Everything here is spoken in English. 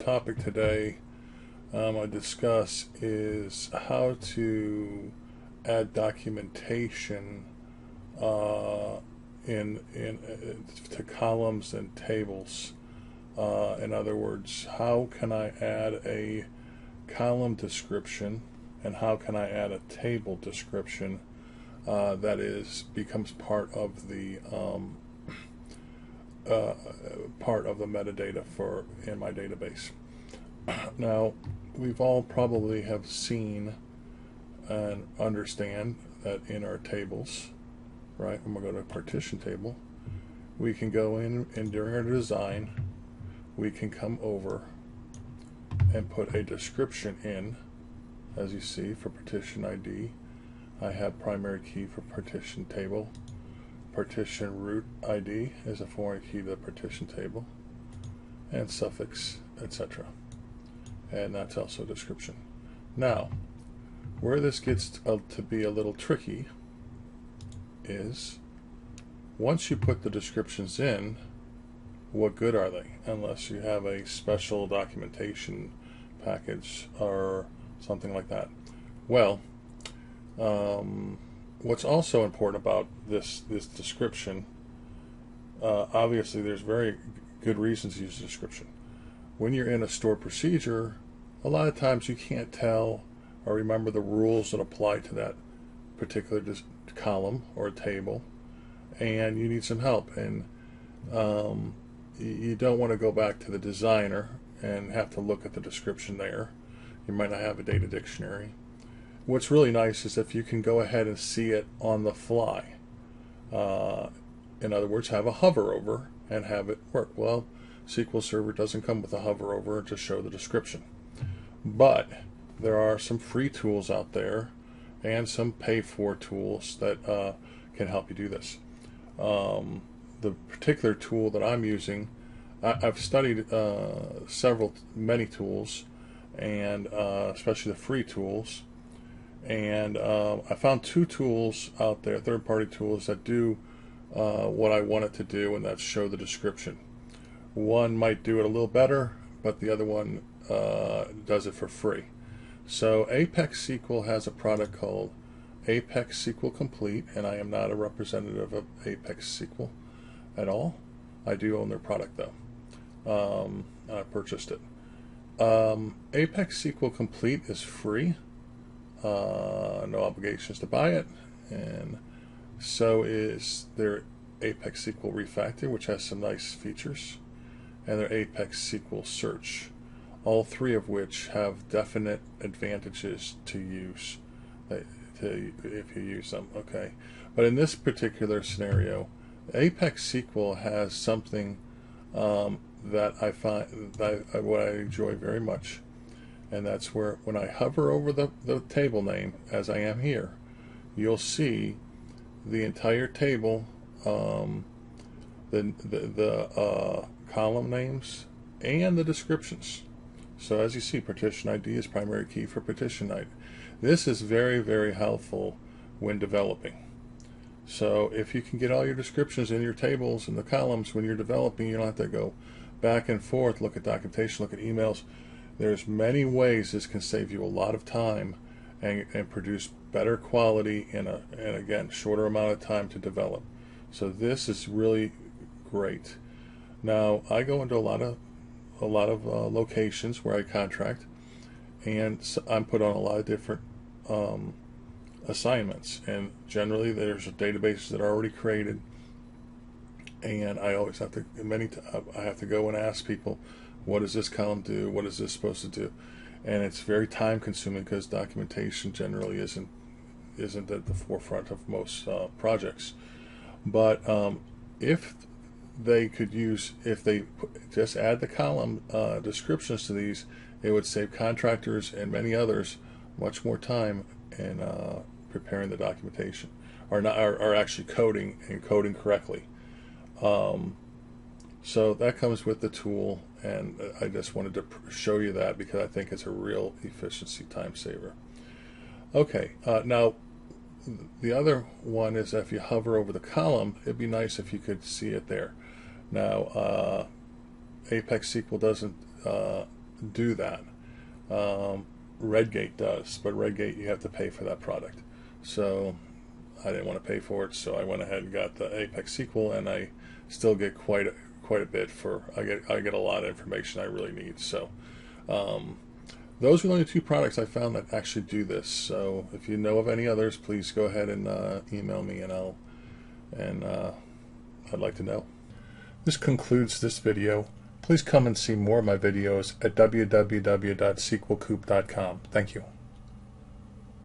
topic today I discuss is how to add documentation to columns and tables. In other words, how can I add a column description and how can I add a table description that becomes part of the metadata in my database. Now, we've all probably have seen and understand that in our tables, right, when we go to a partition table, we can go in and during our design, we can come over and put a description in. As you see, for partition ID, I have primary key for partition table. Partition root ID is a foreign key to the partition table, and suffix, etc. And that's also a description. Now, where this gets to be a little tricky is once you put the descriptions in, what good are they unless you have a special documentation package or something like that? Well, what's also important about this description, obviously there's very good reasons to use a description. When you're in a stored procedure, a lot of times you can't tell or remember the rules that apply to that particular column or table, and you need some help, and you don't want to go back to the designer and have to look at the description there. You might not have a data dictionary. What's really nice is if you can go ahead and see it on the fly. In other words, have a hover over and have it work. Well, SQL Server doesn't come with a hover over to show the description. But there are some free tools out there and some pay-for tools that can help you do this. The particular tool that I'm using, I've studied many tools, and especially the free tools, and I found two tools out there, third-party tools that do what I want it to do, and that's show the description. One might do it a little better, but the other one does it for free. So ApexSQL has a product called ApexSQL Complete, and I am not a representative of ApexSQL at all. I do own their product though. I purchased it. ApexSQL Complete is free, no obligations to buy it, and so is their ApexSQL Refactor, which has some nice features, and their ApexSQL Search, all three of which have definite advantages to use if you use them. Okay, but in this particular scenario, ApexSQL has something that I find what I enjoy very much, and that's where when I hover over the table name, as I am here, you'll see the entire table, the column names and the descriptions. So as you see, partition ID is primary key for partition ID. This is very, very helpful when developing. So if you can get all your descriptions in your tables and the columns when you're developing, you don't have to go back and forth, look at documentation, look at emails. There's many ways this can save you a lot of time and produce better quality in and again, shorter amount of time to develop. So this is really great. Now, I go into a lot of locations where I contract, and so I'm put on a lot of different assignments, and generally there's databases that are already created, and I always have to I have to go and ask people, what does this column do, what is this supposed to do? And it's very time consuming because documentation generally isn't at the forefront of most projects. But if they just add the column descriptions to these, it would save contractors and many others much more time in preparing the documentation, or actually coding correctly. So that comes with the tool, and I just wanted to show you that because I think it's a real efficiency time saver. Okay, now the other one is if you hover over the column, it'd be nice if you could see it there. Now, ApexSQL doesn't do that. Redgate does, but Redgate you have to pay for that product. So I didn't want to pay for it, so I went ahead and got the ApexSQL, and I still get quite a bit for. I get a lot of information I really need. So those are the only two products I found that actually do this. So if you know of any others, please go ahead and email me, and I'd like to know. This concludes this video. Please come and see more of my videos at www.sqlcoop.com. Thank you.